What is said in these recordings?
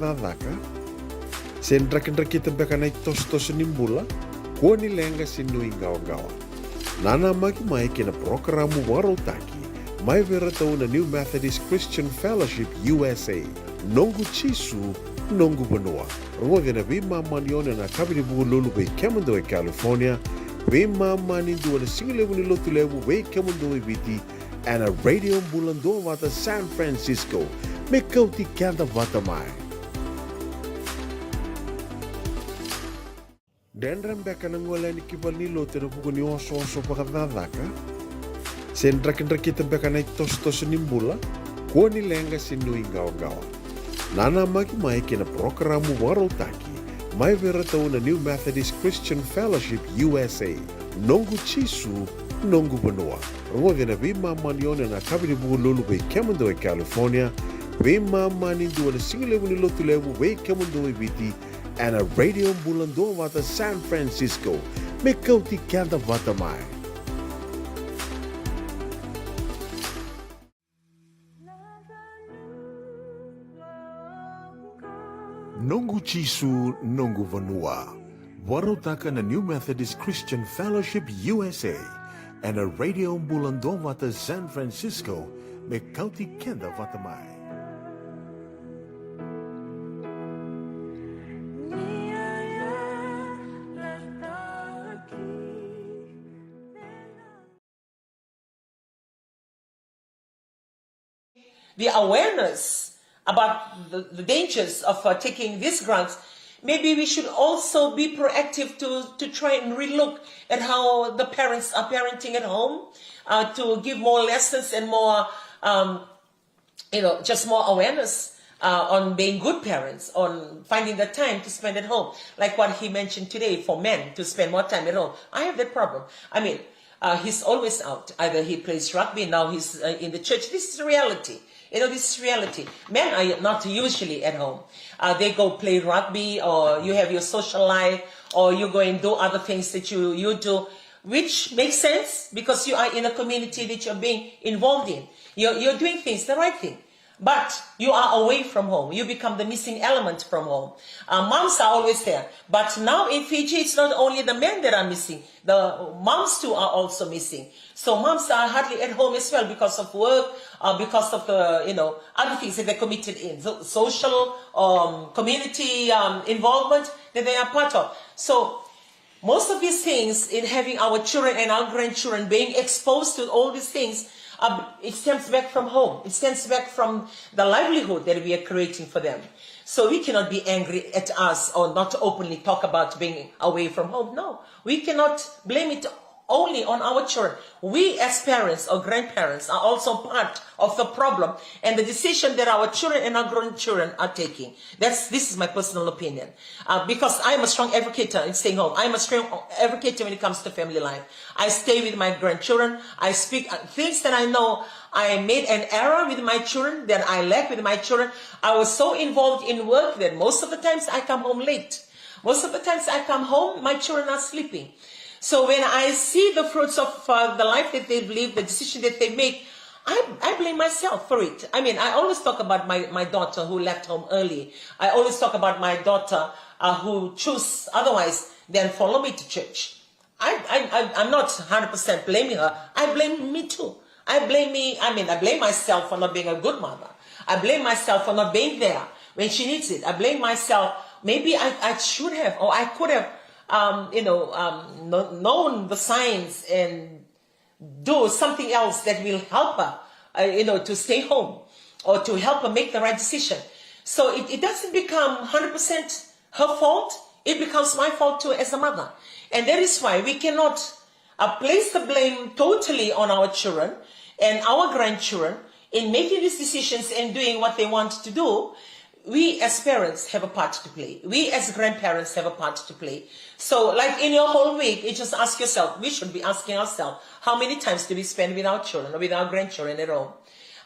pakadadaka. Sen drakendrakitan bekanay tos-tos nimbula. Kuha nilenga sinuingaw-gawa. Nana magi maiki na programu warotaki. May veratao na New Methodist Christian Fellowship USA. Nongu chisu, nongu banua. Ruwaga na bima maniona na kabini bugululu bay Kemando e California. Bima manindu na singilewu ni lotulewu bay Kemando e biti. And a radio bulando vata San Francisco. Me kauti kanda vata mai. Dendram beka nang wala ni kibal ni lote na bugo ni oso-oso pakadadaka. Sen drakendrakitan beka na tos-tos nimbula. Kuha nilenga sinuingaw-gawa. Nana magi maiki na programu warotaki. May veratao na New Methodist Christian Fellowship USA. Nongu chisu, nongu banua. Ruwaga na bima maniona na kabini bugululu bay Kemando e California. Bima manindu na singilewu ni lotulewu bay Kemando e biti. And a radio bulando vata San Francisco. Me kauti kanda vata mai. Nongu chisu, nongu vanua. Warotaka na New Methodist Christian Fellowship USA. And a radio bulando vata San Francisco. Me kauti kanda vata mai. The awareness about the dangers of taking these grants, maybe we should also be proactive to try and relook at how the parents are parenting at home, to give more lessons and more, just more awareness on being good parents, on finding the time to spend at home. Like what he mentioned today, for men to spend more time at home. I have that problem. I mean, he's always out. Either he plays rugby, now he's in the church. This is reality. This is reality. Men are not usually at home. They go play rugby, or you have your social life, or you go and do other things that you do, which makes sense because you are in a community that you're being involved in. You're doing things, the right thing. But you are away from home. You become the missing element from home. Moms are always there. But now in Fiji, it's not only the men that are missing. The moms too are also missing. So moms are hardly at home as well because of work, because of the, other things that they're committed in. So, social, community involvement that they are part of. So most of these things, in having our children and our grandchildren being exposed to all these things, it stems back from home. It stems back from the livelihood that we are creating for them. So we cannot be angry at us or not openly talk about being away from home. No, we cannot blame it only on our children. We as parents or grandparents are also part of the problem and the decision that our children and our grandchildren are taking. This is my personal opinion. Because I'm a strong advocate in staying home. I'm a strong advocate when it comes to family life. I stay with my grandchildren. I speak things that I know I made an error with my children, that I lack with my children. I was so involved in work that most of the times I come home late. Most of the times I come home, my children are sleeping. So when I see the fruits of the life that they live, the decision that they make, I blame myself for it. I mean, I always talk about my daughter who left home early. I always talk about my daughter who chose otherwise than follow me to church. I'm not 100% blaming her. I blame me too. I blame myself for not being a good mother. I blame myself for not being there when she needs it. I blame myself. Maybe I should have, or I could have, known the signs and do something else that will help her, to stay home or to help her make the right decision. So it doesn't become 100% her fault. It becomes my fault too as a mother. And that is why we cannot place the blame totally on our children and our grandchildren in making these decisions and doing what they want to do. We as parents have a part to play. We as grandparents have a part to play. So like in your whole week, you just ask yourself, we should be asking ourselves, how many times do we spend with our children or with our grandchildren at home?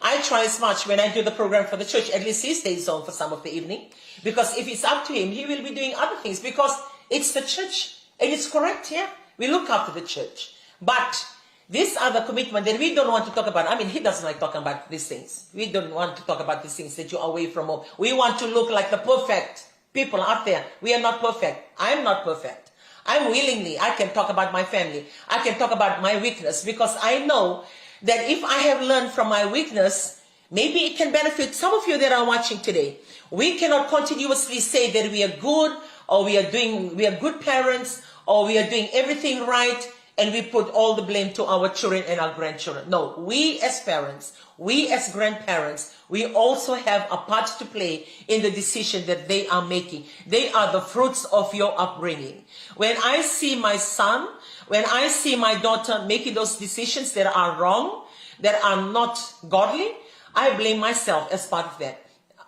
I try as much when I do the program for the church, at least he stays home for some of the evening. Because if it's up to him, he will be doing other things because it's the church. And it's correct, yeah? We look after the church. But These are the commitment that we don't want to talk about. I mean, he doesn't like talking about these things. We don't want to talk about these things that you're away from home. We want to look like the perfect people out there. We are not perfect. I'm not perfect. I can talk about my family. I can talk about my weakness because I know that if I have learned from my weakness, maybe it can benefit some of you that are watching today. We cannot continuously say that we are good or we are good parents or we are doing everything right and we put all the blame to our children and our grandchildren. No, we as parents, we as grandparents, we also have a part to play in the decision that they are making. They are the fruits of your upbringing. When I see my son, when I see my daughter making those decisions that are wrong, that are not godly, I blame myself as part of that.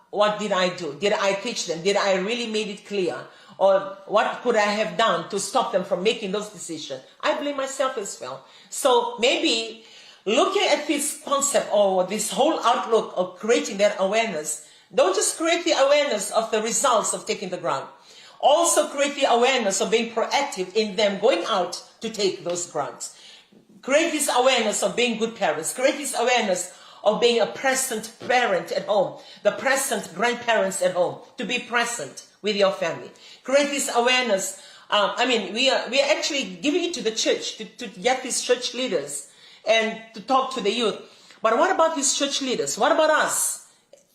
What did I do? Did I teach them? Did I really make it clear? Or what could I have done to stop them from making those decisions? I blame myself as well. So maybe looking at this concept or this whole outlook of creating that awareness, don't just create the awareness of the results of taking the grant. Also create the awareness of being proactive in them going out to take those grants. Create this awareness of being good parents. Create this awareness of being a present parent at home, the present grandparents at home, to be present with your family. Create this awareness. We are actually giving it to the church to get these church leaders and to talk to the youth. But what about these church leaders? What about us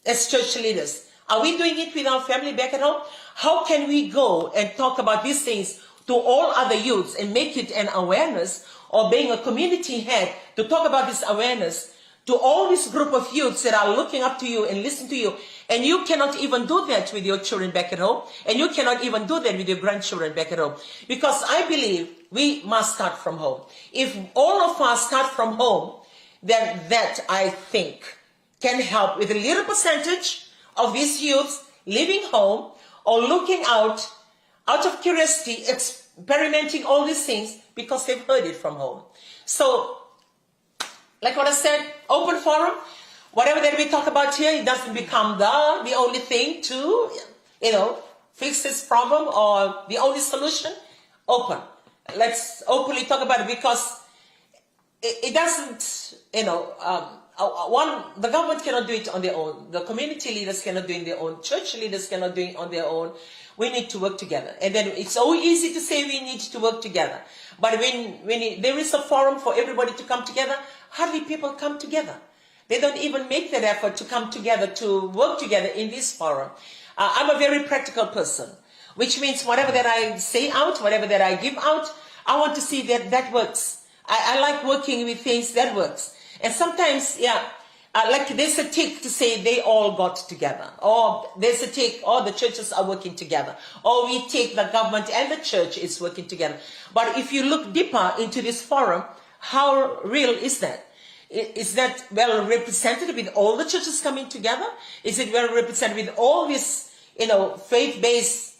as church leaders? Are we doing it with our family back at home? How can we go and talk about these things to all other youths and make it an awareness, or being a community head to talk about this awareness to all this group of youths that are looking up to you and listen to you? And you cannot even do that with your children back at home. And you cannot even do that with your grandchildren back at home. Because I believe we must start from home. If all of us start from home, then that, I think, can help with a little percentage of these youths living home or looking out of curiosity, experimenting all these things because they've heard it from home. So, like what I said, open forum. Whatever that we talk about here, it doesn't become the only thing to, fix this problem or the only solution. Open. Let's openly talk about it because it doesn't, the government cannot do it on their own. The community leaders cannot do it on their own. Church leaders cannot do it on their own. We need to work together. And then it's so easy to say we need to work together. But when there is a forum for everybody to come together, hardly people come together. They don't even make that effort to come together, to work together in this forum. I'm a very practical person, which means whatever that I say out, whatever that I give out, I want to see that works. I like working with things that works. And sometimes, like there's a tick to say they all got together. Or there's a tick, all the churches are working together. Or we take the government and the church is working together. But if you look deeper into this forum, how real is that? Is that well represented with all the churches coming together? Is it well represented with all these, faith-based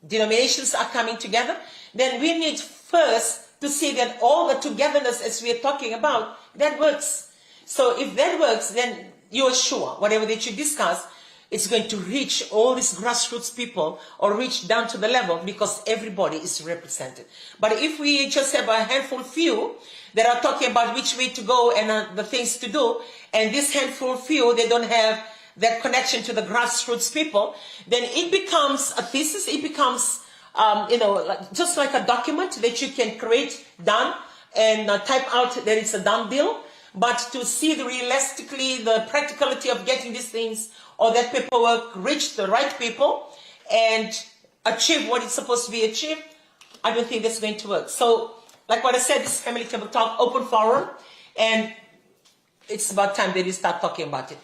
denominations are coming together? Then we need first to see that all the togetherness, as we are talking about, that works. So if that works, then you are sure whatever that you discuss, it's going to reach all these grassroots people or reach down to the level because everybody is represented. But if we just have a handful few that are talking about which way to go and the things to do, and this handful few, they don't have that connection to the grassroots people, then it becomes a thesis, it becomes, just like a document that you can create, done, and type out that it's a done deal. But to see realistically the practicality of getting these things or that paperwork reach the right people and achieve what is supposed to be achieved, I don't think that's going to work. So, like what I said, this Family Table Talk, open forum, and it's about time that we start talking about it.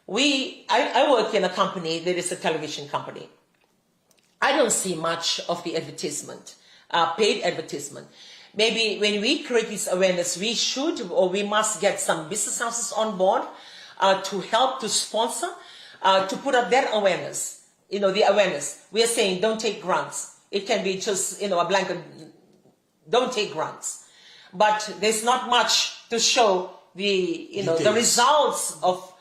I work in a company that is a television company. I don't see much of the advertisement, paid advertisement. Maybe when we create this awareness, we should or we must get some business houses on board to help, to sponsor, to put up that awareness. The awareness. We are saying don't take grants. It can be just, a blanket, don't take grants. But there's not much to show the results of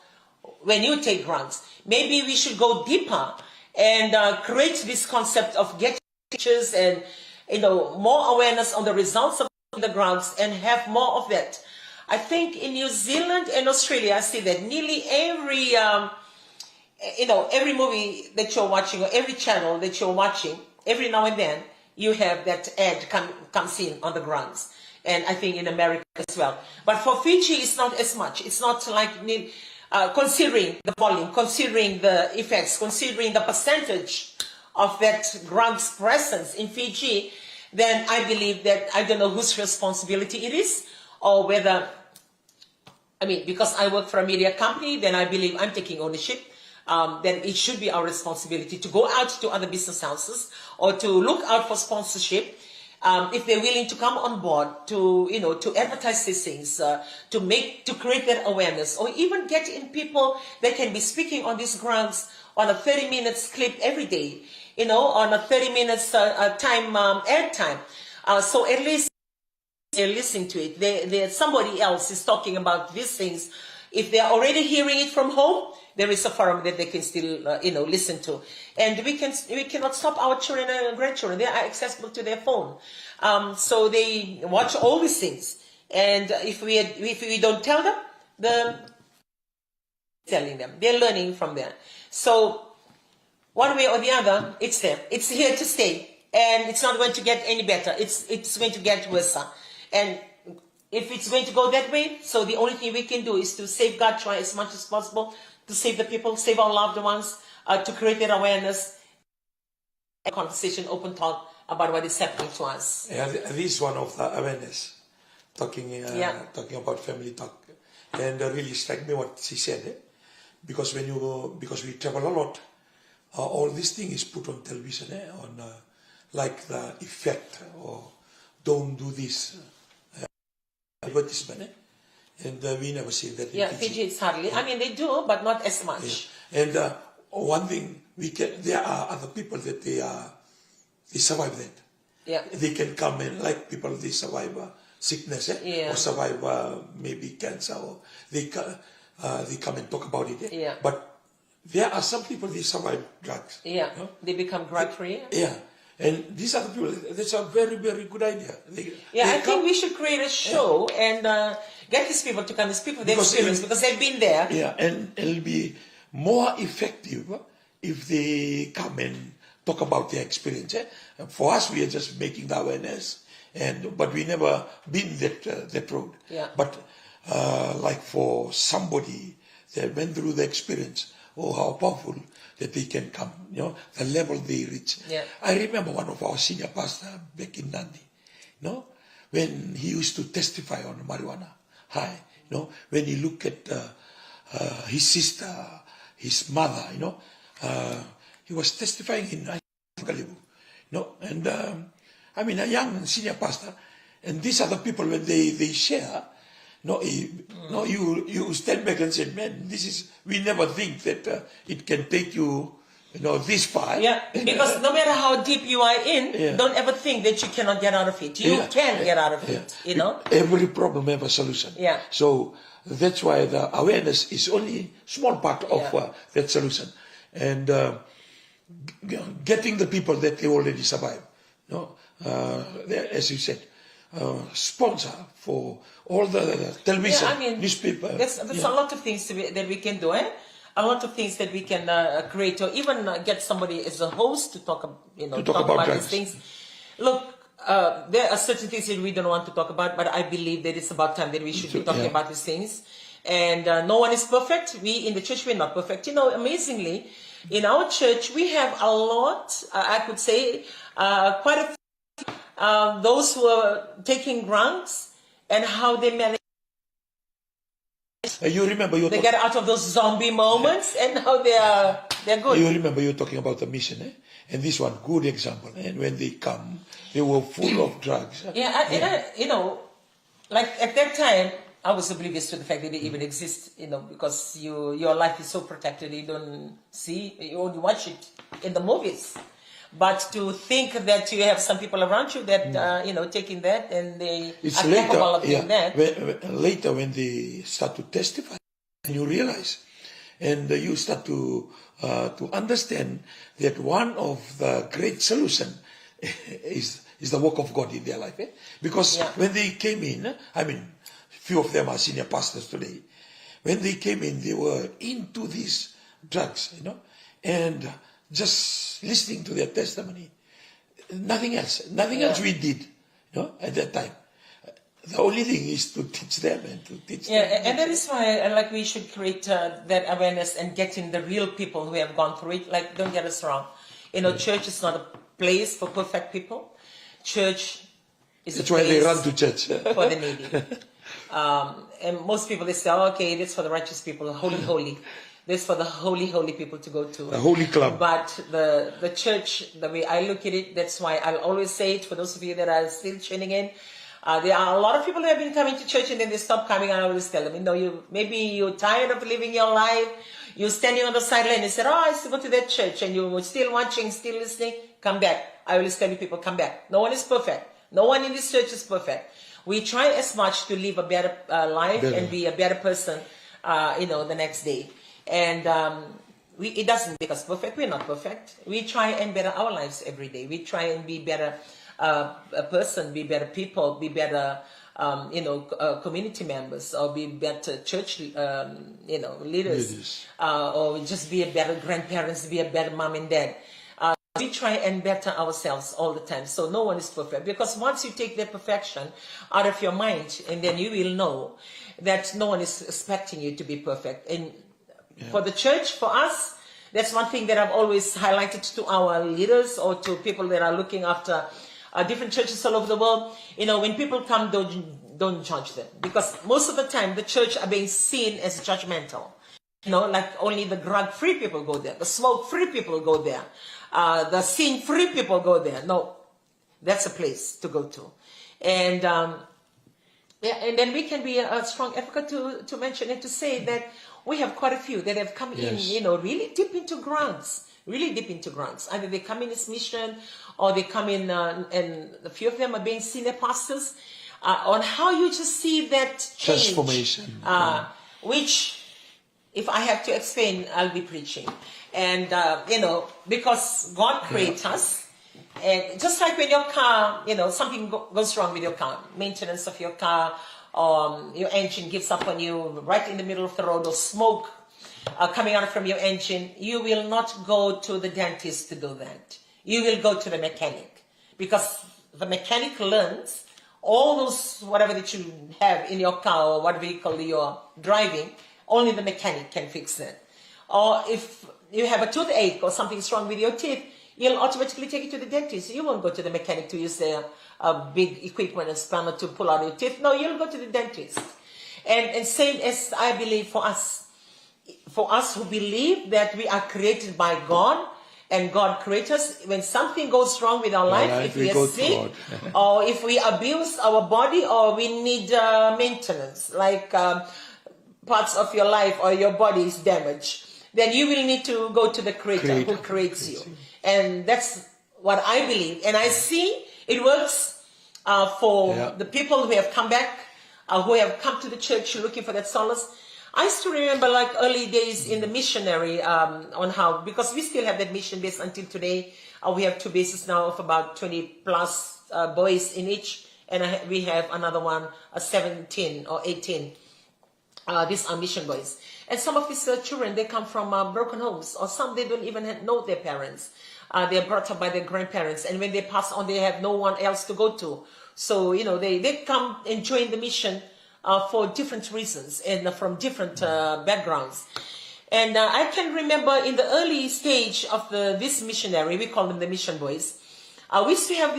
when you take grants. Maybe we should go deeper and create this concept of getting teachers and more awareness on the results of the grounds and have more of that. I think in New Zealand and Australia, I see that nearly every, every movie that you're watching or every channel that you're watching, every now and then, you have that ad comes in on the grounds. And I think in America as well. But for Fiji, it's not as much. It's not like, considering the volume, considering the effects, considering the percentage of that ground's presence in Fiji, then I believe that I don't know whose responsibility it is, or whether, because I work for a media company, then I believe I'm taking ownership. Then it should be our responsibility to go out to other business houses or to look out for sponsorship. If they're willing to come on board to, to advertise these things, to create that awareness, or even get in people that can be speaking on these grounds on a 30 minutes clip every day, on a 30 minutes air time. So at least they're listening to it. Somebody else is talking about these things. If they're already hearing it from home, there is a forum that they can still, listen to. And we cannot stop our children and grandchildren. They are accessible to their phone. So they watch all these things. And if we don't tell them, they're telling them. They're learning from there. So one way or the other, it's there. It's here to stay. And it's not going to get any better. It's going to get worse. And if it's going to go that way, so the only thing we can do is to safeguard, try as much as possible to save the people, save our loved ones, to create that awareness, and conversation, open talk about what is happening to us. Yeah, this is one of the awareness, talking about family talk, and really struck me what she said, because because we travel a lot, all this thing is put on television, on like the effect or don't do this. Advertisement, and we never see that. Yeah, Fiji it's hardly. They do, but not as much. Yeah. And one thing there are other people that they survive that. Yeah. They can come and like people they survive sickness, or survive maybe cancer, or they come and talk about it. Yeah. But there are some people they survive drugs. Yeah. They become drug free. Yeah. And these are the people, that's a very, very good idea. I think we should create a show and get these people to come and speak with their experience, because they've been there. Yeah, and it'll be more effective if they come and talk about their experience. For us, we are just making the awareness, but we never been that road. Yeah. But like for somebody that went through the experience, how powerful that they can come, the level they reach. Yeah. I remember one of our senior pastors back in Nandi, when he used to testify on marijuana high, when he looked at his sister, his mother, he was testifying in Galibu, and a young senior pastor, and these are the people when they share. You stand back and say, man, we never think that it can take you, this far. Yeah, because no matter how deep you are in, don't ever think that you cannot get out of it. You can get out of it, Every problem has a solution. Yeah. So that's why the awareness is only small part of that solution. And getting the people that they already survive, as you said, sponsor for all the television, newspaper. There's a lot of things that we can do, a lot of things that we can create, or even get somebody as a host to talk about these things. Look, there are certain things that we don't want to talk about, but I believe that it's about time that we should be talking about these things. And no one is perfect. We in the church, we're not perfect. Amazingly, in our church, we have a lot, I could say, quite a few, those who are taking grants and how they manage. You remember they get out of those zombie moments, and how they're good. You remember you talking about the mission, and this one good example. And when they come, they were full of drugs. Like at that time, I was oblivious to the fact that they even exist. Because your life is so protected, you don't see, you only watch it in the movies. But to think that you have some people around you that, taking that, and they are capable of doing that. Later, when they start to testify, and you realize, and you start to understand that one of the great solutions is the work of God in their life. Because when they came in, I mean, few of them are senior pastors today. When they came in, they were into these drugs, and just listening to their testimony. Nothing else we did, at that time. The only thing is to teach them and to teach them. And that is why we should create that awareness and get in the real people who have gone through it. Like, don't get us wrong. Church is not a place for perfect people. Church is That's a why place they run to church. for the needy. And most people, they say, okay, this is for the righteous people, holy. This is for the holy people to go to. A holy club. But the church, the way I look at it, that's why I'll always say it for those of you that are still tuning in. There are a lot of people who have been coming to church and then they stop coming, and I always tell them, maybe you're tired of living your life, you're standing on the sideline, you said, I used to go to that church, and you're still watching, still listening, come back. I always tell you people, come back. No one is perfect. No one in this church is perfect. We try as much to live a better life and be a better person, the next day. And it doesn't make us perfect. We're not perfect. We try and better our lives every day. We try and be better a person, be better people, be better, community members, or be better church, leaders, or just be a better grandparents, be a better mom and dad. We try and better ourselves all the time. So no one is perfect, because once you take that perfection out of your mind, and then you will know that no one is expecting you to be perfect. And for the church, for us, that's one thing that I've always highlighted to our leaders or to people that are looking after different churches all over the world. When people come, don't judge them, because most of the time the church are being seen as judgmental. Like only the drug-free people go there, the smoke-free people go there, the sin-free people go there. No, that's a place to go to. And and then we can be a strong advocate to mention and to say that we have quite a few that have come in, really deep into grounds. Either they come in as mission, or they come in, and a few of them are being senior pastors, on how you just see that change. Transformation. Which, if I have to explain, I'll be preaching. And, because God creates us, and just like when your car, something goes wrong with your car, maintenance of your car, your engine gives up on you right in the middle of the road, or smoke coming out from your engine, you will not go to the dentist to do that. You will go to the mechanic, because the mechanic learns all those, whatever that you have in your car or what vehicle you're driving, only the mechanic can fix it. Or if you have a toothache or something's wrong with your teeth, you'll automatically take it to the dentist. You won't go to the mechanic to use their big equipment and spanner to pull out your teeth. No, you'll go to the dentist. And same as I believe for us who believe that we are created by God, and God created us, when something goes wrong with our life, if we are sick, or if we abuse our body, or we need maintenance, like parts of your life or your body is damaged, then you will need to go to the Creator who creates you. And that's what I believe. And I see it works for the people who have come back, who have come to the church looking for that solace. I used to remember like early days in the missionary on how, because we still have that mission base until today. We have 2 bases now of about 20 plus boys in each. And we have another one, 17 or 18. These are mission boys. And some of these children, they come from broken homes, or some they don't even know their parents. They're brought up by their grandparents. And when they pass on, they have no one else to go to. So, they come and join the mission for different reasons and from different backgrounds. And I can remember in the early stage of this missionary, we call them the mission boys, we used to have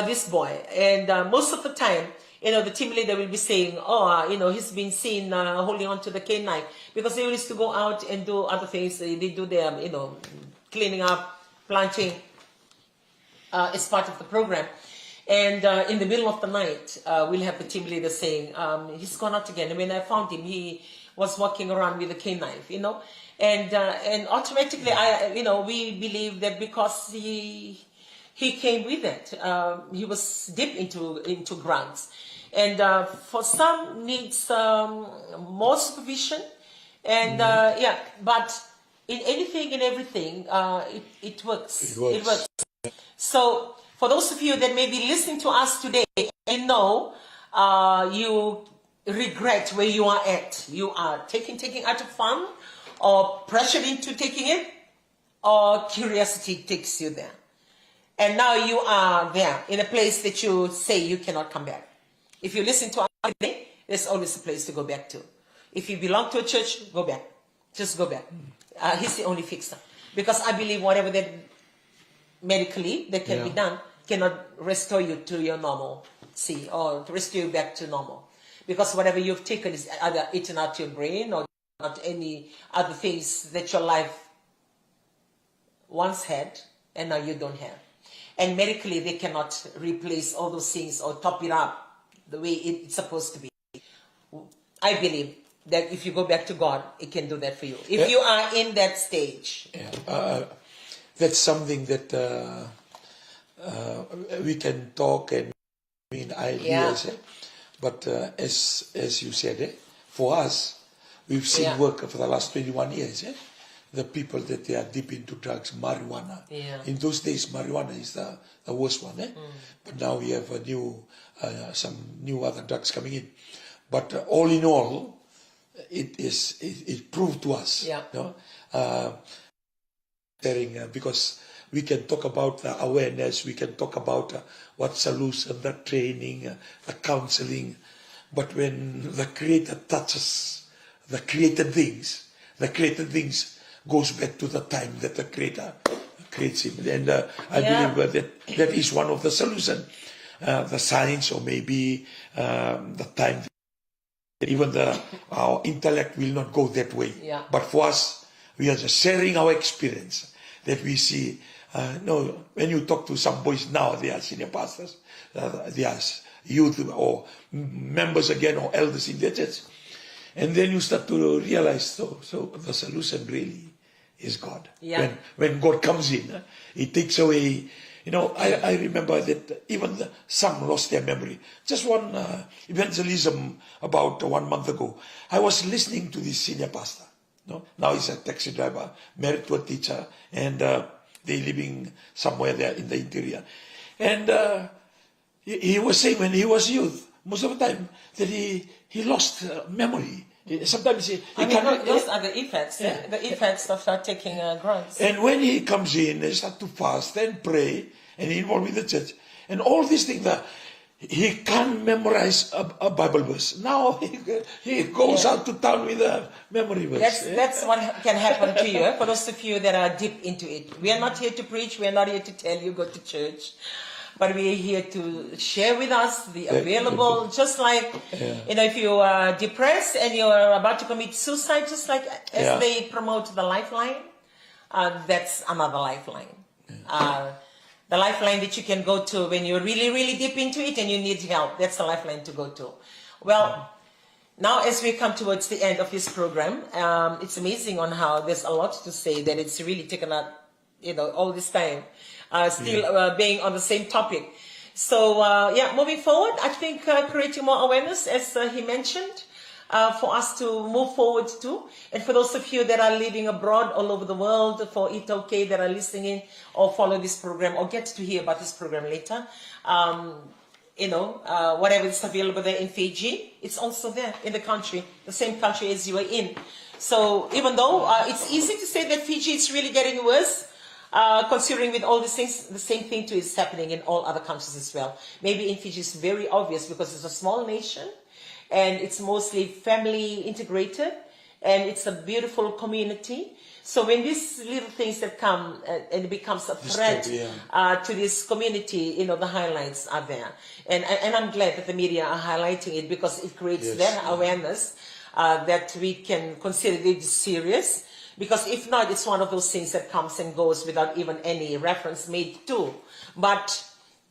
this boy. And most of the time, the team leader will be saying, he's been seen holding on to the cane knife, because they used to go out and do other things. They do their, cleaning up, planting as part of the program. And in the middle of the night, we'll have the team leader saying, he's gone out again. And when I found him, he was walking around with a cane knife, and automatically, we believe that because he came with it, he was deep into grounds. And for some needs more supervision, and but in anything and everything, it works. It works. So for those of you that may be listening to us today, and know you regret where you are at. You are taking out of fun, or pressured into taking it, or curiosity takes you there. And now you are there in a place that you say you cannot come back. If you listen to us today, there's always a place to go back to. If you belong to a church, go back. Just go back. He's the only fixer. Because I believe whatever that medically that can be done cannot restore you to your normalcy or to restore you back to normal. Because whatever you've taken is either eaten out your brain or not any other things that your life once had and now you don't have. And medically they cannot replace all those things or top it up the way it's supposed to be. I believe that if you go back to God, it can do that for you. If you are in that stage. That's something that we can talk and ideas. But as you said, for us, we've seen work for the last 21 years. The people that they are deep into drugs, marijuana. In those days, marijuana is the worst one. But now we have some new other drugs coming in. But all in all, it proved to us. Because we can talk about the awareness, we can talk about what solution, the training, the counseling. But when the Creator touches the created things goes back to the time that the Creator creates him. And I believe that is one of the solutions. The science, or maybe the time, even our intellect will not go that way. But for us, we are just sharing our experience that we see. When you talk to some boys now, they are senior pastors, they are youth or members again or elders in their church. And then you start to realize, so the solution really is God. When God comes in, He takes away. I remember that even some lost their memory. Just one evangelism about 1 month ago. I was listening to this senior pastor. Now he's a taxi driver, married to a teacher, and they're living somewhere there in the interior. And he was saying when he was youth, most of the time, that he lost memory. Sometimes those are the effects. The effects of taking drugs. And when he comes in, he starts to fast and pray and involved with the church and all these things that he can't memorize a Bible verse. Now he goes out to town with a memory verse. That's what can happen to you. For those of you that are deep into it, we are not here to preach. We are not here to tell you go to church. But we are here to share with us the available, just like, if you are depressed and you are about to commit suicide, just like as they promote the lifeline, that's another lifeline. The lifeline that you can go to when you're really, really deep into it and you need help, that's the lifeline to go to. Well, now as we come towards the end of this program, it's amazing on how there's a lot to say that it's really taken up, all this time. Still being on the same topic. So, moving forward, I think creating more awareness, as he mentioned, for us to move forward to. And for those of you that are living abroad all over the world, for it okay that are listening in or follow this program or get to hear about this program later, whatever is available there in Fiji, it's also there in the country, the same country as you are in. So even though it's easy to say that Fiji is really getting worse, considering with all these things, the same thing too is happening in all other countries as well. Maybe in Fiji it's very obvious because it's a small nation and it's mostly family integrated and it's a beautiful community. So when these little things that come and it becomes a threat to this community, the highlights are there. And I'm glad that the media are highlighting it because it creates that awareness that we can consider it serious. Because if not, it's one of those things that comes and goes without even any reference made to. But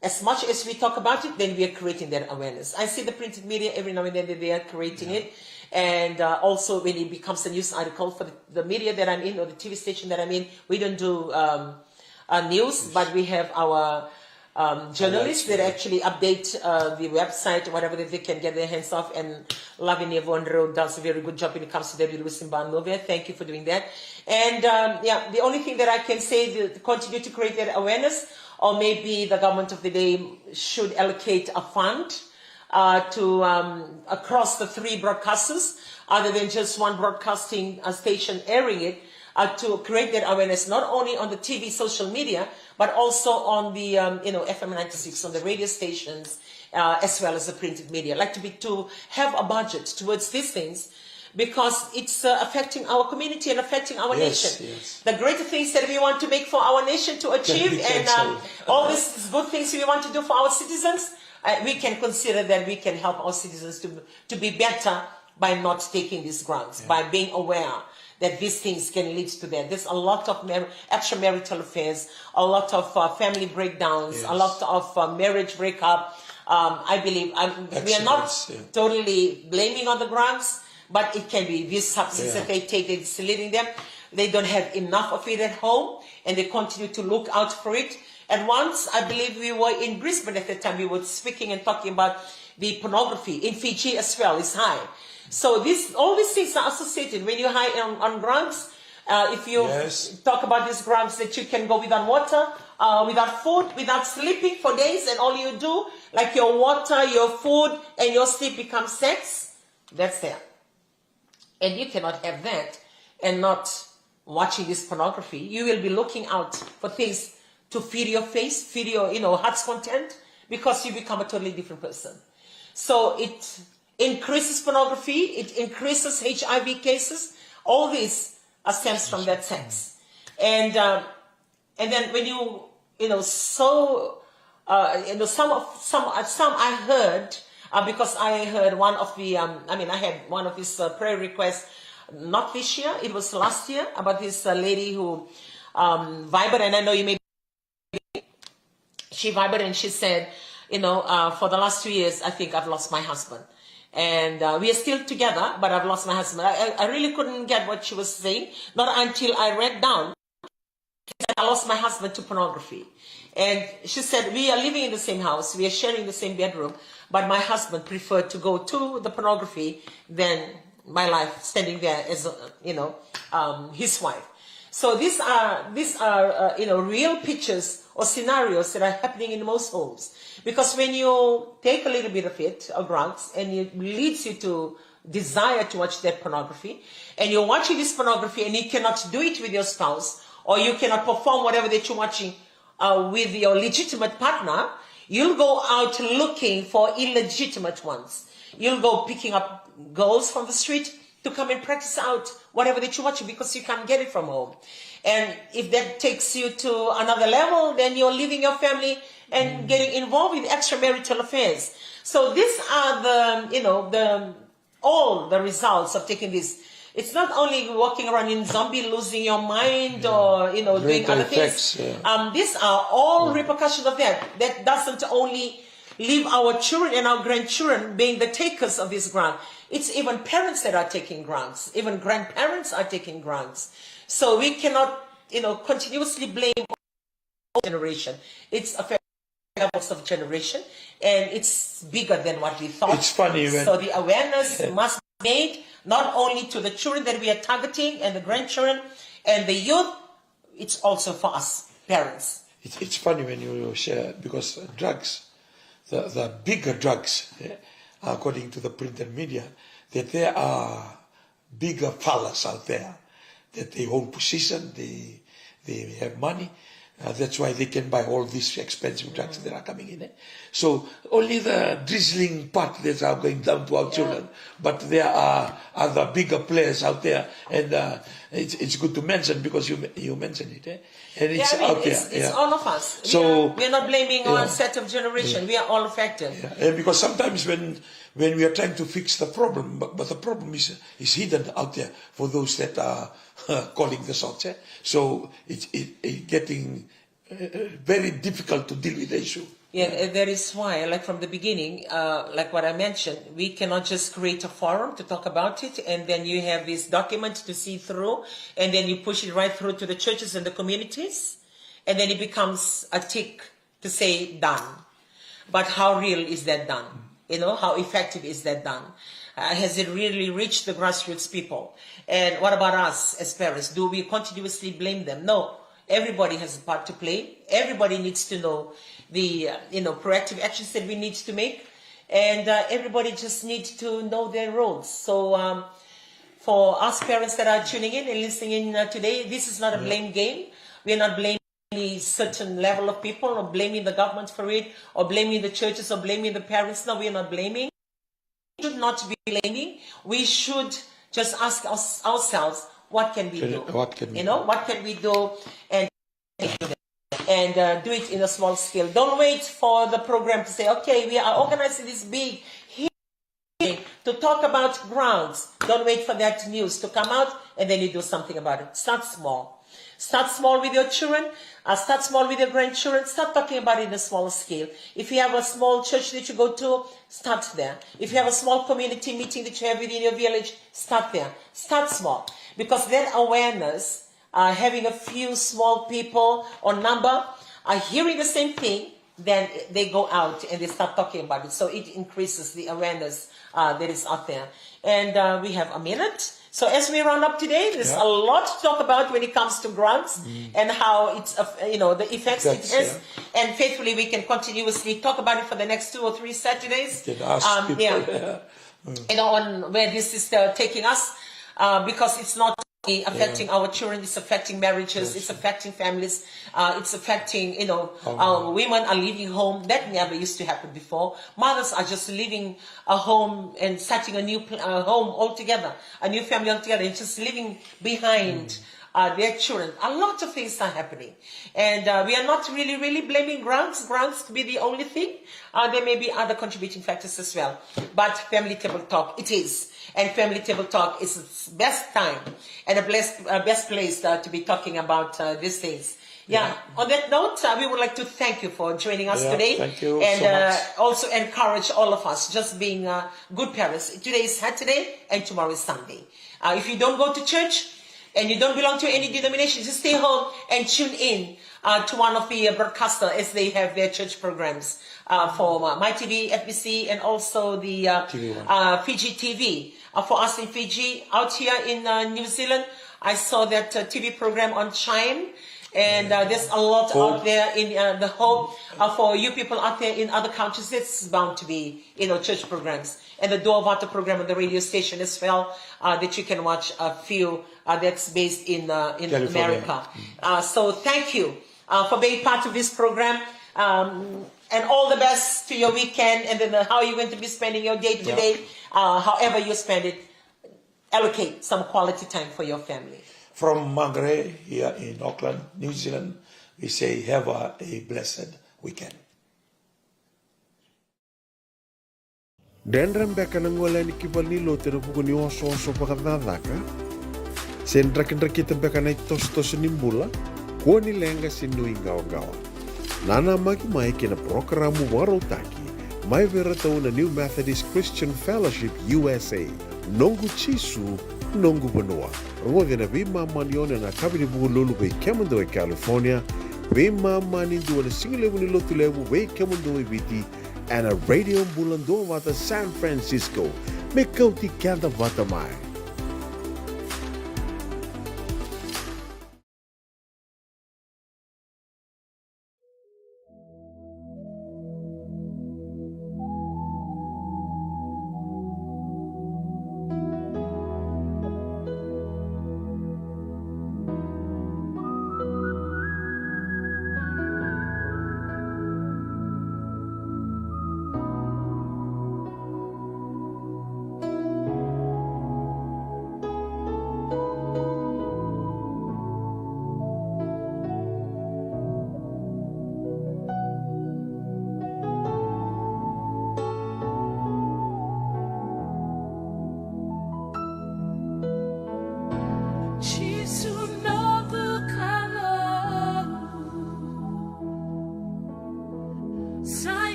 as much as we talk about it, then we are creating that awareness. I see the printed media every now and then they are creating it. And also when it becomes a news article for the media that I'm in or the TV station that I'm in, we don't do news, but we have our journalists that actually update the website, whatever that they can get their hands off. And Lavinia Vonro does a very good job when it comes to WWSimbanove. Thank you for doing that. And the only thing that I can say to continue to create that awareness or maybe the government of the day should allocate a fund to across the 3 broadcasters, other than just one broadcasting station airing it, to create that awareness not only on the TV, social media, but also on the FM 96, on the radio stations, as well as the printed media. I'd like to have a budget towards these things, because it's affecting our community and affecting our nation. Yes. The greater things that we want to make for our nation to achieve, and all these good things we want to do for our citizens, we can consider that we can help our citizens to be better by not taking these grants, by being aware that these things can lead to that. There's a lot of extramarital affairs, a lot of family breakdowns, a lot of marriage breakup. I believe we are not totally blaming on the grants, but it can be these substances that they take, it's leading them. They don't have enough of it at home, and they continue to look out for it. And once, I believe we were in Brisbane at the time, we were speaking and talking about the pornography in Fiji as well is high. So all these things are associated. When you're high on grants, if you talk about these grants that you can go without water, without food, without sleeping for days, and all you do, like your water, your food, and your sleep becomes sex, that's there. And you cannot have that and not watching this pornography. You will be looking out for things to feed your face, feed your heart's content, because you become a totally different person. So it increases pornography, it increases HIV cases. All this stems from that sex. And then when some I heard, because I heard one of the I had one of these prayer requests, not this year, it was last year, about this lady who vibrated, and I know you may be, she vibrated and she said, for the last 2 years, I think I've lost my husband. And we are still together, but I've lost my husband. I really couldn't get what she was saying, not until I read down. I lost my husband to pornography. And she said, we are living in the same house, we are sharing the same bedroom, but my husband preferred to go to the pornography than my life standing there as, his wife. So these are real pictures or scenarios that are happening in most homes. Because when you take a little bit of it, or grants, and it leads you to desire to watch that pornography, and you're watching this pornography and you cannot do it with your spouse, or you cannot perform whatever that you're watching with your legitimate partner, you'll go out looking for illegitimate ones. You'll go picking up girls from the street to come and practice out whatever that you're watching, because you can't get it from home. And if that takes you to another level, then you're leaving your family and getting involved with extramarital affairs. So these are all the results of taking this. It's not only walking around in zombie, losing your mind, or doing other things. These are all repercussions of that. That doesn't only leave our children and our grandchildren being the takers of this grant. It's even parents that are taking grants. Even grandparents are taking grants. So we cannot, continuously blame all generation. It's affecting levels of generation, and it's bigger than what we thought. It's funny when... So the awareness must be made, not only to the children that we are targeting and the grandchildren and the youth, it's also for us, parents. It's funny when you share, because drugs, the bigger drugs, according to the printed media, that there are bigger fellas out there, that they hold position, they have money. That's why they can buy all these expensive drugs that are coming in. So only the drizzling part that are going down to our children, but there are other bigger players out there, and it's good to mention, because you mentioned it, and it's out there. It's all of us. So we are not blaming one set of generation. We are all affected. And because sometimes when we are trying to fix the problem, but the problem is hidden out there for those that are calling the shots. So it's getting very difficult to deal with the issue. Yeah, that is why, like from the beginning, like what I mentioned, we cannot just create a forum to talk about it, and then you have this document to see through, and then you push it right through to the churches and the communities, and then it becomes a tick to say done. But how real is that done? How effective is that done? Has it really reached the grassroots people? And what about us as parents? Do we continuously blame them? No. Everybody has a part to play. Everybody needs to know the proactive actions that we need to make, and everybody just needs to know their roles. So for us parents that are tuning in and listening in today, this is not a blame game. We are not blaming any certain level of people, or blaming the government for it, or blaming the churches, or blaming the parents. No, we are not blaming. We should not be blaming. We should just ask ourselves, what can we do? What can we what can we do? And do it in a small scale. Don't wait for the program to say, okay, we are organizing this big hearing to talk about grounds. Don't wait for that news to come out and then you do something about it. Start small. Start small with your children. Start small with your grandchildren. Start talking about it in a small scale. If you have a small church that you go to, start there. If you have a small community meeting that you have within your village, start there. Start small. Because that awareness, having a few small people or number are hearing the same thing, then they go out and they start talking about it. So it increases the awareness that is out there. And we have a minute. So as we round up today, there's a lot to talk about when it comes to grants and how it's, the effects it has. Yeah. And faithfully, we can continuously talk about it for the next 2 or 3 Saturdays. On where this is taking us, because it's not affecting our children, it's affecting marriages, it's affecting families, it's affecting, women are leaving home. That never used to happen before. Mothers are just leaving a home and starting a new home altogether, a new family altogether, and just leaving behind their children. A lot of things are happening. And we are not really blaming grants to be the only thing. There may be other contributing factors as well. But Family Table Talk, it is. And Family Table Talk is the best time and the best place to be talking about these things. On that note, we would like to thank you for joining us today. Thank you and so much. Also encourage all of us just being good parents. Today is Saturday and tomorrow is Sunday. If you don't go to church and you don't belong to any denomination, just stay home and tune in to one of the broadcasters as they have their church programs for MyTV, FBC, and also the Fiji TV. For us in Fiji, out here in New Zealand, I saw that TV program on Chime. And there's a lot out there in the Hope. For you people out there in other countries, it's bound to be, church programs. And the Duovata program on the radio station as well, that you can watch a few that's based in America. So thank you for being part of this program. And all the best to your weekend, and then how you're going to be spending your day today. However you spend it, allocate some quality time for your family. From Mangere here in Auckland, New Zealand, we say have a blessed weekend. Dendram beka nangola ni kibal ni lote na puko ni oso pakadadaka. Sen drakin-drakita beka na itos nimbula, ko ni lenga sinu ingaw-gawa. Nana magi mai kina programu warotaki, mai vera tau na New Methodist Christian Fellowship USA, nongu chisu, nongu banua. Rongo na vima manione na kabini buku lulu bei Kemando e California, vima mani dua na singilewu ni lotu lewu bei Kemando e viti, and a radio bulando wata San Francisco, me kauti kanda wata mai.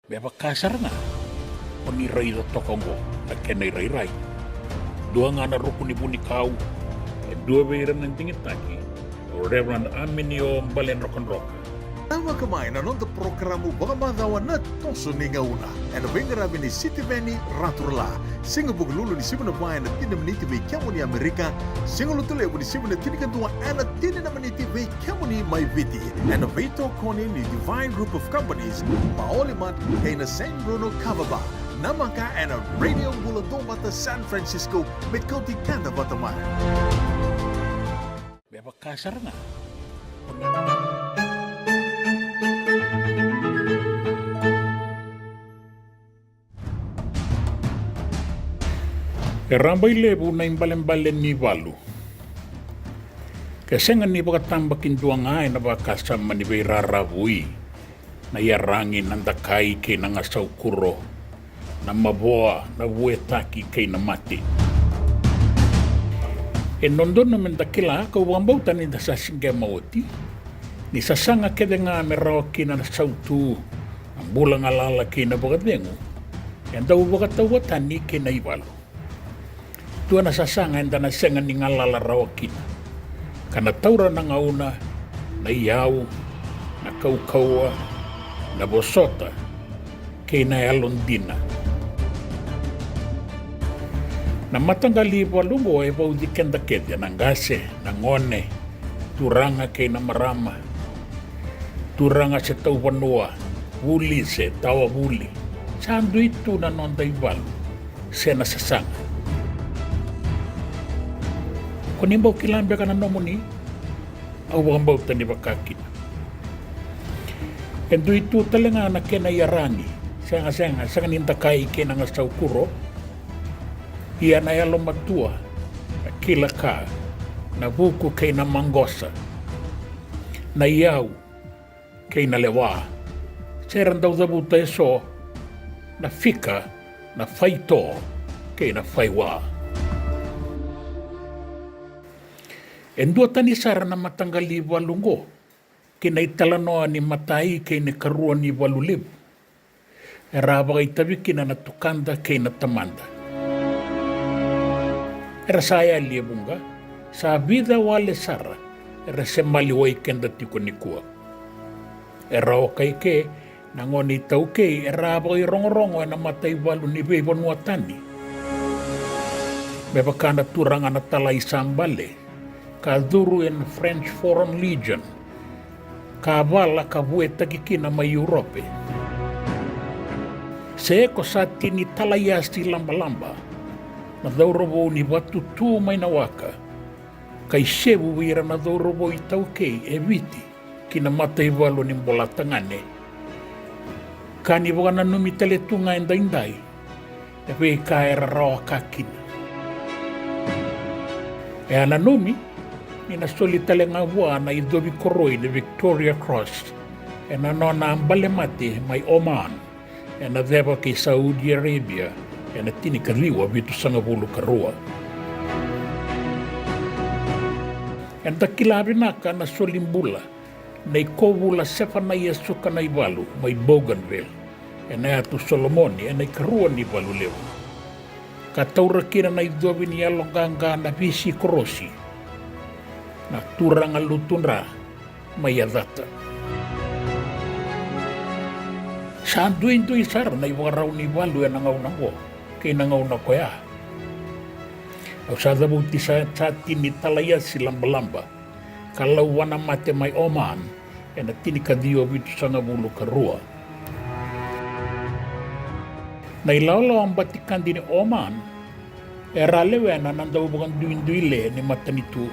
Beba kasar nga. Paniray da tokongo na kenay ray-ray. Dua nga na rukun ibu ni kau. E dua beiran ng tingit taki. O Reverend Aminio Balen Rock. Tama kamain anon the programo bagamadhawa na toso ni ngauna. And vengrabi ni City Veni Raturla. Singa buglulu ni simuna bayan na tinamniti vei kiamo ni Amerika. Singa lutule ni simuna tinikantua ana tinamniti vei kiamo ni Maiviti. And veito koni ni Divine Group of Companies. Maolimat kay na San Bruno Cavaba. Namaka and a Radio Buladong Bata San Francisco met County Kanda Bataman. Beba kasar nga. Rambay lebu na imbalen-balen ni Walu. Kasi nga ni pagkatambakin doang nga na bakasama ni Beirarabui na yarangin ang dakay kay na nga saukuro na maboa na buetaki kay na mati. E nondon naman dakila kawambaw tani da sa singa mauti ni sasanga kede nga merawaki na sautu ang bulang alala kay na bagadengo yan daw bagatawatan ni kay na Iwalu. Tua na sasanga enda na senga ni ngalala rawakina. Kana taura na ngauna, na iyaw, na kaukawa, na bosota, kay na alondina. Na matanggali Walungo e baudi kenda kedya ng gase, ng ngone, turanga kay na marama. Turanga sa tauwanua, wuli se, tawa wuli. Sando ito na nonda Iwalu, se na sasanga. Kunimbaw kilambe ka na nomoni, awambaw tani bakakin. Endo itu talaga na kenayarani, senga sa kaninta kay kena nga saukuro, iya na yalo matua, na kila ka, na buku kay na manggosa, na iyaw kay na lewa, seran daw zabuta eso, na fika, na faito, kay na faiwa. Endo tani sara na matanggali Walungo, kinaitalanoa ni matai kay ni karuan ni Walulib. Eraba kay tabi kina natukanda kay natamanda. Era saya liebunga, sa vida wale sara, era semaliway kenda tiko ni kuwa. Era okay ke, nangoni tau ke, eraba kay rongo-rongo na matai Walu ni Bebon Watani. Bebakana turang anatalay sambale, kaduru en French Foreign Legion, kabala kabueta kikina ma Europe. Seeko sa tini talayasti lamba-lamba, na daurabo ni batutu may nawaka, kay sebu wira na daurabo itaw kay eviti, kinamatay Walu ni bolatangane. Kani baka na numitaletu nga inday-inday, epe kaera rawa kakina. E ananumi, inasoli talenga wa na idobi koroi ni Victoria Cross e na nona ambalemati may Oman e na deba kay Saudi Arabia e na tinikariwa bitu sa ngabulu karua. E takilabi naka na solimbula na ikobula sefa na Yesu ka na Iwalu may Bougainville e na atu Solomoni e na ikarua ni Iwalu leo. Kataura kira na idobi ni alonganga na visi korosi na turang alutunra mayadata. Saan duin to isar na iwaraw ni Walu yan nangaw ko, kay nangaw na ko ya. Au sa dabuti sa tini talaya silang balamba, kalawan na mate may Oman, yan at tinikadiyo bito sa ngabulu karua. Nailalaw ang batikan din ni Oman, eralewe na nandaw bukan duin-duile ni matanitu.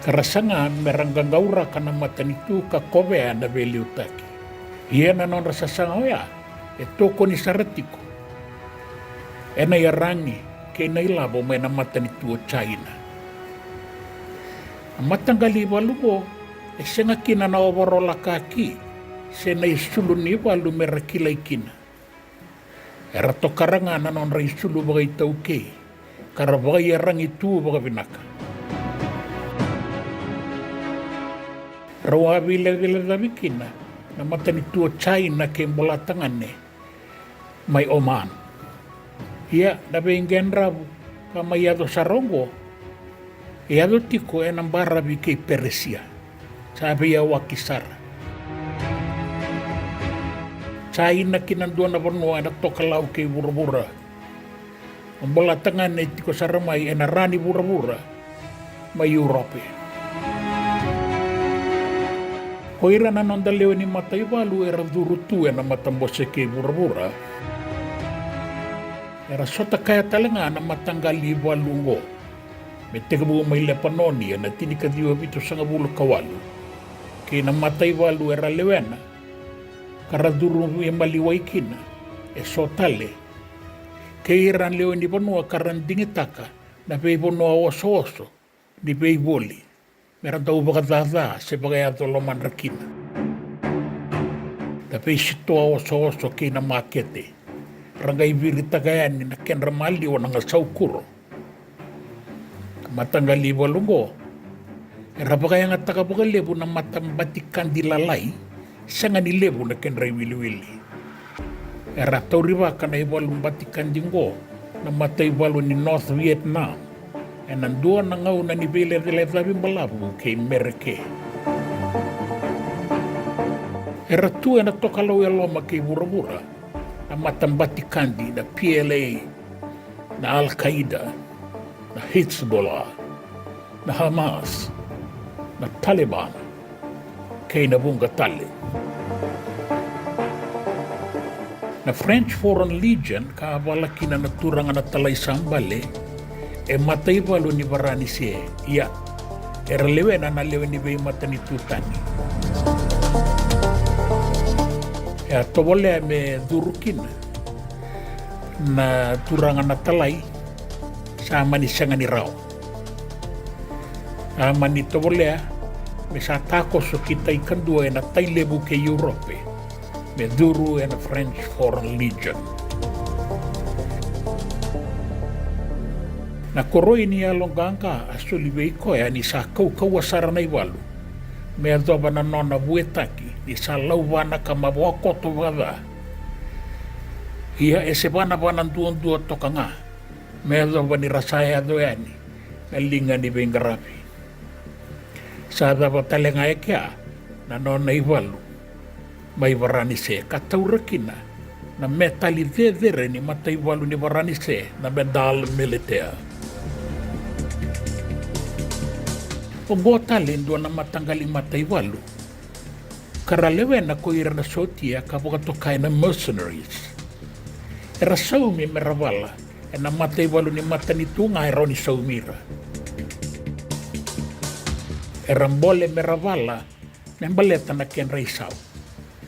Karasangan meranggang gaura ka na matanitu ka kobea na beliutaki. Iya na non rasasanga ya, ito ko ni saratiko. E na yarangi, kay na ilabo may na matanitu o China. Ang matanggali Walugo, e siya nga kinanawarola kaki, siya na isulun ni Walu merakilay kina. E rato karangan na non raisulu bagay tauke, karabagay yarang itu baga binaka. Rawa bila-bila dabikina, na matani tua China ke mbola tangane mai Oman. Ia na bengen rabu ka mai ado sarongo e ado tiko e nambara vi ke Persia sabi ya wakisara. China kinandua na vanua na tokalau ke burabura. Mbola tangane tiko saramai e na rani burabura mai Europe. Koira na nonda leo ni matai walu era durutu e na matambose ke burabura. Era sota kaya talenga na matanggali walungo. Me tegabu mai le panoni e na tinika diwa vito sanga bulu kawalu. Ke na matai walu era lewena. Karaduru e maliwai kina e sotale. Ke iran leo ni panua karandingitaka na pei panua oso ni pei boli. Mera tau bakatata se bagai ato loman rakina. Na pei sitoa oso ke na makete. Rangai virita gayani na kenra mali o nanga saukuro. Matanggali walungo. E rabagay nga takapagalebu na matambatikan dilalay. Sanga ni lebu na kenra wili-wili. E ratau riba ka na iwalumbatikan dingo na matay walu ni North Vietnam. E nandua na ngau na ni Bele de Levabi Malabu kay Mereke. E ratu e na tokalaw e loma kay Burabura. Na matambatikan di na PLA, na Al-Qaeda, na Hezbollah, na Hamas, na Taliban, kay Nabunga Tali. Na French Foreign Legion, kaabala kina naturangan na talay sambale, e matay balo ni Barani siya, iya, e relewe na nalewe ni Bay Matanitutani. E atobole me durukin na turangan na talay sa manisanga ni Rao. Mani tobole me sa takos so kita ikandua na taylebu ke Europe me duru na French Foreign Legion. Na koroi ni alonganga asuli ko ya ni sa kawasara na iwalu. Me adoba na nona buetaki ni sa lauwana ka mabuakoto wada. Ia ese wana duon toka nga. Me adoba ni rasaya doyani. Na linga ni bengarapi. Sa adaba talenga ekea na nona iwalu. Mai varani se kataurakina na metali vedere ni mata iwalu ni varani se na medal militea. O gotale ndo na matanggali mata iwalu. Karalewe na ko ira na sotia kapokatokai na mercenaries. Era saumi meravala e na mata iwalu ni mata ni tunga eroni saumira. Era mbole meravala na mbaleta na ken reisau.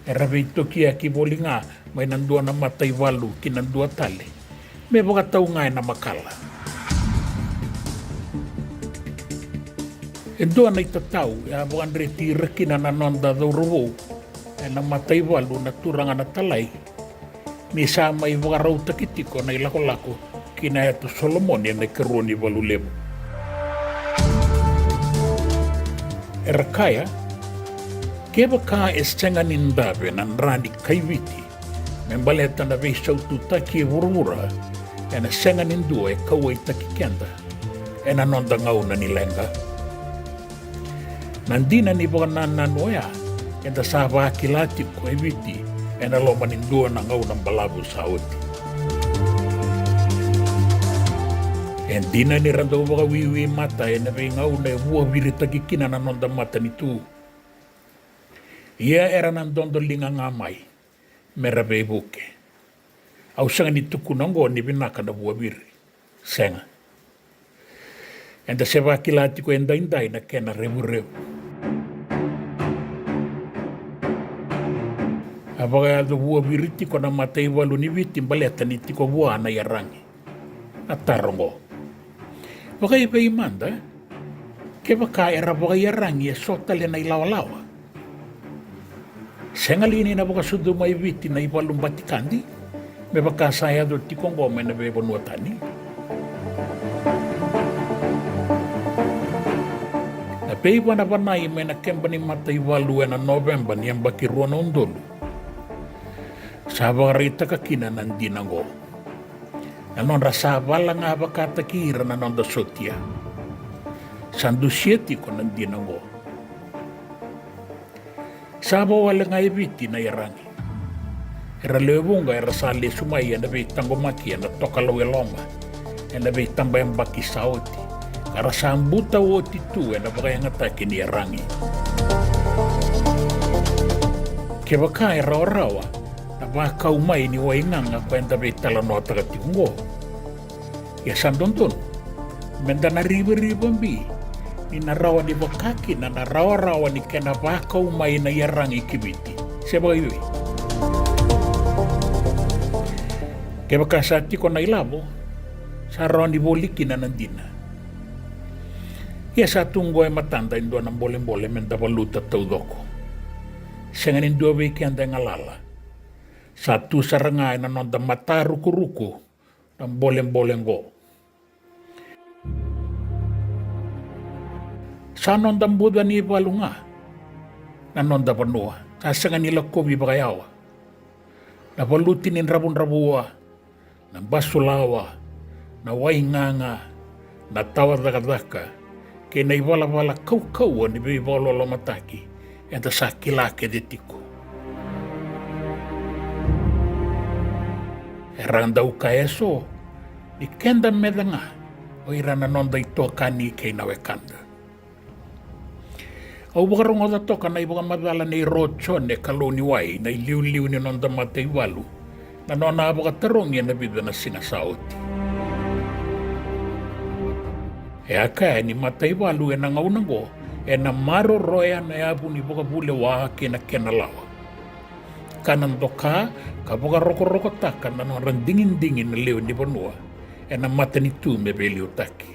Era veitokia ki bolinga may nandua na mata iwalu kinandua tale. Me baka ngay na makala. E doa na itatau, e abuan reti rekina na nonda daurowo, e na matay walu na turanga na talay, ni sama i wakarau takitiko na ilako-lako, kina eto Solomon ya na keruni walu lebo. E rakaya, keba ka estenga nindabe na nrani kaiviti, membaleta na vei saututaki e wurwura, e na senga nindua e kawa itakikenda, e na nonda ngau na nilenga. Nandina ni bakanan noya, enta saba kilati ko eviti, ena lo manindua na ngau ng balabu saudi. Endina ni rando baka wiwi mata, ena may ngau na buwa virita kikina na nonda mata nitu. Ia era nandondo linga ngamay, merabe buke. Au sanga ni tukunongo ni binaka na buwa viri, senga. Enta seba kilati ko inday na kena rebu-rebu. Abaga do buwa viriti ko na matay walu ni viti baleta ni tiko buwa na yarangi. Atarongo. Baka iba imanda, ke baka era baga yarangi e sotale na ilawa-lawa. Sengalini na baka sudo may viti na ibalumbatikandi, me baka saya do tiko ngome na bebo nuatani. Na pei vanai mena kembani mata iwalu ena November ni ambaki ruana undolu. Sabarita kakina nandina ngo. Nanonda savala nga bakata kira nanonda sotia. Sandusieti ko nandina ngo. Sabo wala nga ibiti na irangi. Era lewunga era sali sumai ena bei tangomaki ena tokalawe loma. Ena bei tambay baki saoti. Kara sambuta woti tu ena baka yang atake ni irangi. Kebaka era orawa. Na baka umay ni wainganga kwenda bei talano tagatiungo. Ya sandonton. Menda na riba-ribambi. Ni narawa ni bakaki na narawa-rawa ni kena baka umay na irangi kibiti. Seba iwi. Kebaka sati ko na ilabo. Sa rawa ni boliki na nandina. Ya sa tunggo ay matanda indua ng bolem-bolem menda baluta taudoko. Sengan indua wiki anda ngalala. Satu sarangay na nonda mata ruku-ruku ng bolem-bolem go. Sa nonda buda ni ibalu nga na nonda panua. Sa sengan nila kobi bakayawa. Na balutin in rabun-rabuwa, na basulawa, na wainganga, na tawadaka-daka. Kaya na iwala-wala kau-kauan ni bibalo lomataki enta sa kilake detiko. Erang daw kaya so, ni kenda medanga o irana nonda ito kani kay nawekanda. Au bakarong oda toka na ibang madala ni rochon ne kaloni wai na iliw-liw ni nonda matay walu na nona abakatarong yan na bida na sinasauti. E aka ni matay walu e nangaunango e na maro roya na yabu ni boka bule wa kena lawa. Kanan doka ka boka roko-roko taka na nang dingin-dingin na leo ni banua e na mata ni tu me beli utaki.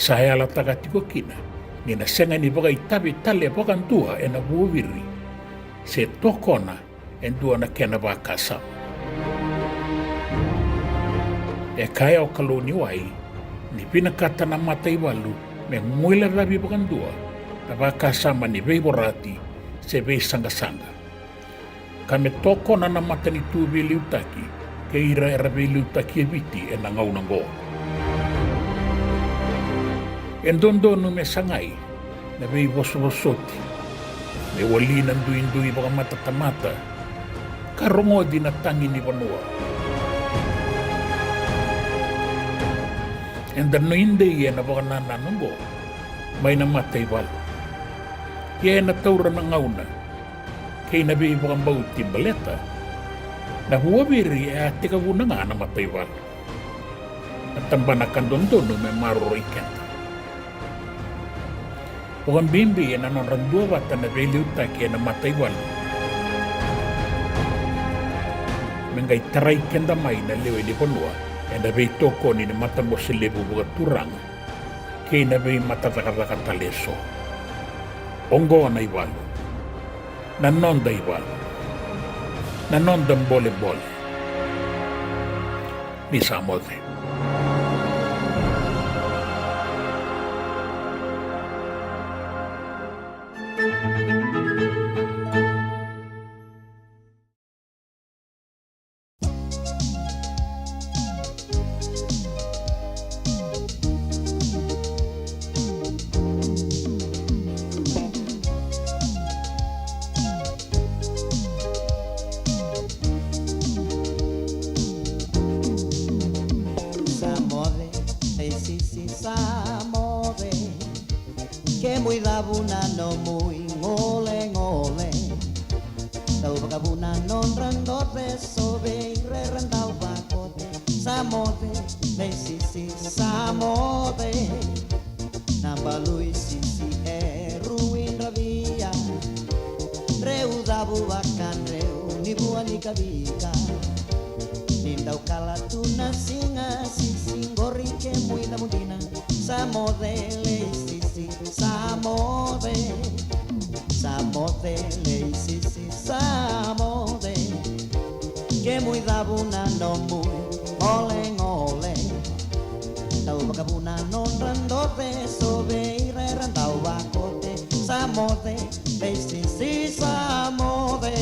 Saya la taka tiko kina ni na senga ni boka itabi tale boka ntua e na buwiri se tokona e dua na kena baka sama. E kaya o kaloni wai ni pinakata na matay walu me muila rabi bakandua na baka sama ni Beiborati se Bei sanga-sanga. Kame toko na mata ni tubi liutaki ke ira era Bei liutaki e viti e nangaunango. Endondo me sangai na Bei bososoti me wali nandui-ndui baka mata-tamata karongo di na tangi ni Vanua. And no hindi yan na baka nananungo, may namatay walo. Yan na taura ng ngauna, kay nabi ibang bauti baleta, na huwabiri at tikawuna nga namatay walo. At ang banakan doon may maruro ikenta. Huwag bimbi yan anong randuwa at nabiliuta kaya namatay walo. Mengay taray kendamay na liwe di Panua, e na bei toko ni mata mo silibu buka turang kay na bei matataka taleso ongo na iwalo nanonda iwalo nanonda bole-bole ni samode. Buna no muy ngole tau bakabuna non rando beso be rerandau bakote samote le sisi samote nambalui sisi ruin rabia reuda bubakan reu ni buani kabika nindau kala tuna singa sisi ngori ke muy namudina samote le sisi samote Samote, le sisi samote, que muy dabuna no muy ole, tau bakabuna non rando beso beire randau vakote samode leisisi samode.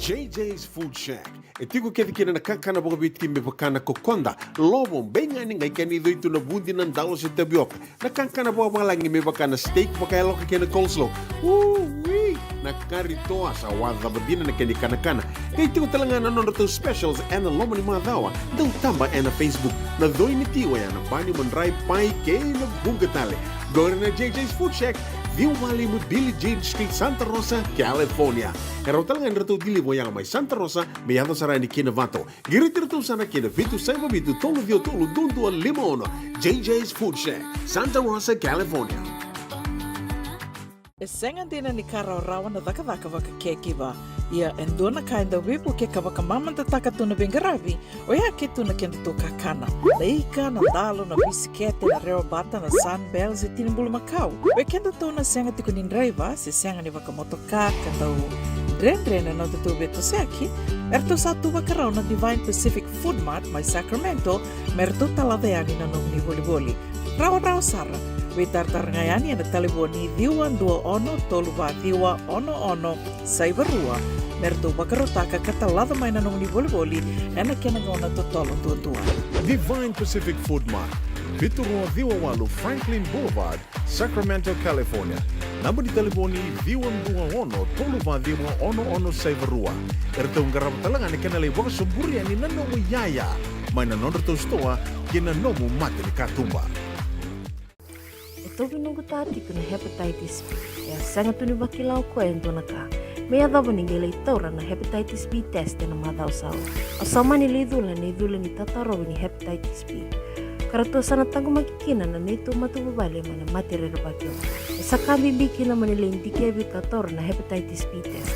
JJ's Food Shack. E tiku kevi kena na kakana boka biti me bakana kokonda. Lobo benga ni ngai kani do itu na bundi na ndalo se tapioca. Na kakana boka malangi me bakana steak boka eloka kena coleslaw. Wee! Na kari toa sa wadha badina na keni kana. Kay tiku talangana no to specials and the lomo ni madawa. Dau tamba na Facebook. Na doi ni tiwa ya na bani manrai pai ke na bunga tale. Gore na JJ's Food Shack. Viu Valley mo Billy Jean Street, Santa Rosa, California. Pero talagang rito dili mo yang may Santa Rosa, may ato sa rani kinavato. Girit-rito sana kinavitu sa mabitu tolo dio tolo dundu al limon. JJ's Food Shack, Santa Rosa, California. E sengan dina ni karaw-rawan na daka-daka waka kekiba. Ia endona kainda wipu ke kawaka mamanta taka tuna bengarabi. O ia ke tuna kenda tu kakana. Leika na dalo na bisikete na reo bata na sunbells e tinimbulu makau. O kenda tuna senga tikunin raiva se senga ni waka motoka katau. Dren-dren na tu beto seki. Erto satu wakarau na Divine Pacific Food Mart mai Sacramento. Merto taladayani na nung ni boli-boli. Rawa-rawa sara. Witar-tar ngayani na taliboni diwan dua ono toluwa diwa ono saibarua. Merto bakarotaka katalada may nanong ni boli-boli na kinagona to tolo tua. Divine Pacific Food Mart. Viturua Diwawalu Franklin Boulevard, Sacramento, California. Namba di taliboni diwan dua ono toluwa diwa ono saibarua. Erto ngarap talangan ni kanalay waka sumburi ni nanomu yaya. May nanon to stoa kinanomu mati ni katumba. Toki nungu tati kuna hepatitis B. Ya sanga tuni bakilau ko endo naka. Mea dava ningele itaura na hepatitis B test na madau sawa. Asama ni lidula ni tataro ni hepatitis B. Karato sana tangu makikina na nito matubabali mana matire bakyo. Sakabi bikina manile indike bikator na hepatitis B test.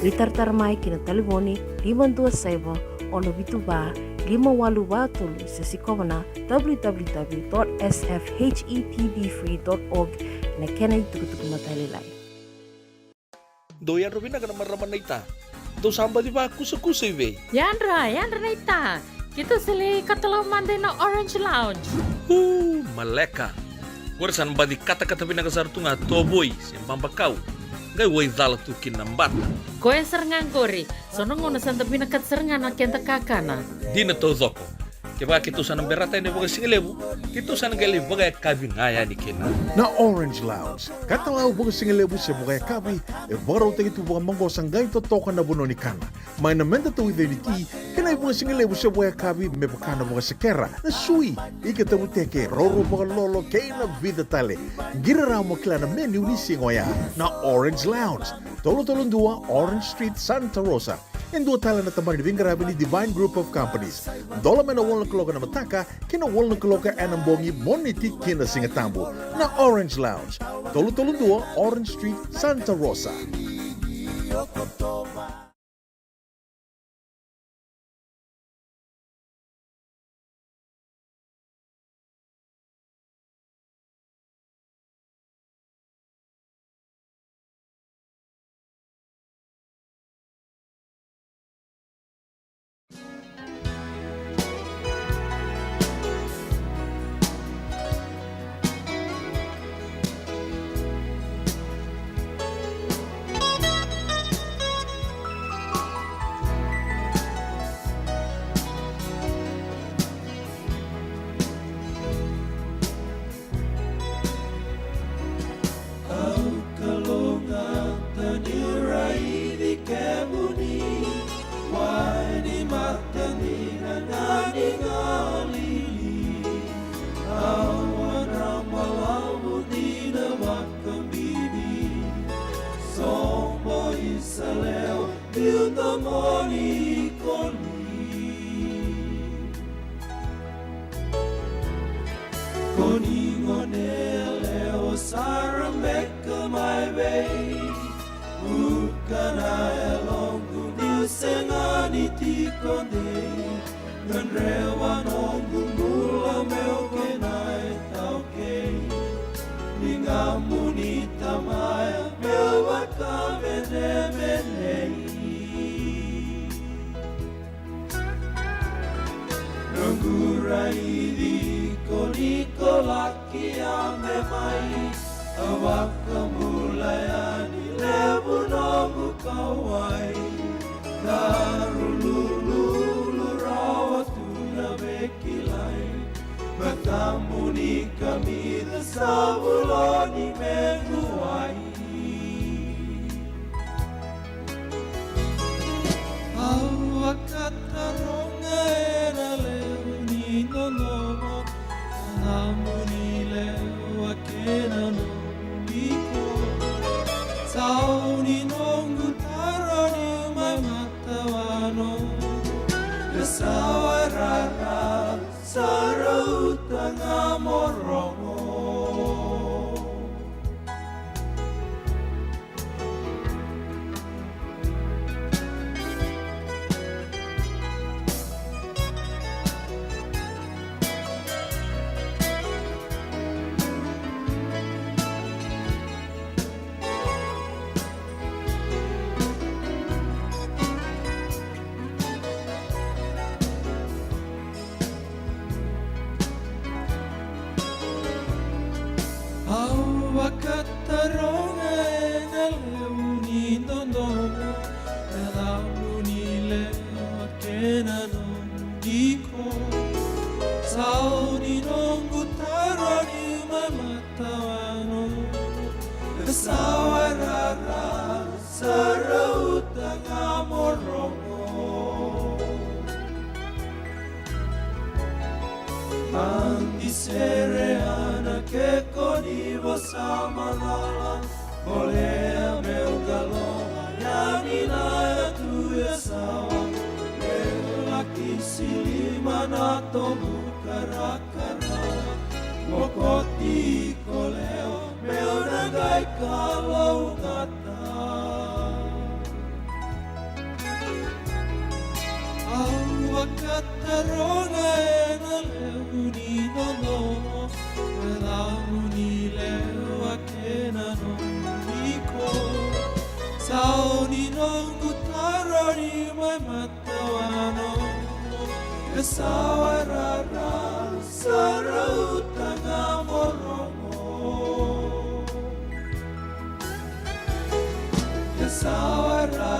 Witartar mai kina taliboni 527 ono bituba 582 sa sikomana www.sfhetbfree.org na kenay tukutuk matalilay. Doyan Robina ka naman raman na ita. Do samba di ba kusa-kusa iwe? Yanra na ita. Kita sili katalaw manday na Orange Lounge. Maleka. Warasan ba di kata-kata pinakasar tunga toboy siyang pambakaw. Ngay way dala tu kinambat. Ko e serengan kori. Sono ngono santa pinakat serengan na kenta kakana. Di na to zoko. Kaya kito sa nang berata ni baga singelebu, kito sa nang gali baga kabi ngaya ni kina. Na Orange Lounge, katalaw baga singelebu siya baga kabi, e baraw tayo ito baga manggo sanggay totoka na buno ni kana. May namenda to with niti, kanay baga singelebu siya baga kabi, may baka na baga sekera, na sui, ikatamu teke, roro baga lolo, kay na vida tale. Giraraw mo kila na menu ni singoya, na Orange Lounge, Tolo-Tolong 2, Orange Street, Santa Rosa. en dua tala na tamari vingarabi ni Divine Group of Companies. Dola mena wala kaloka na mataka, kina wala kaloka anambongi moniti kina singatambo na Orange Lounge. Tolu 2 Orange Street, Santa Rosa. Sawara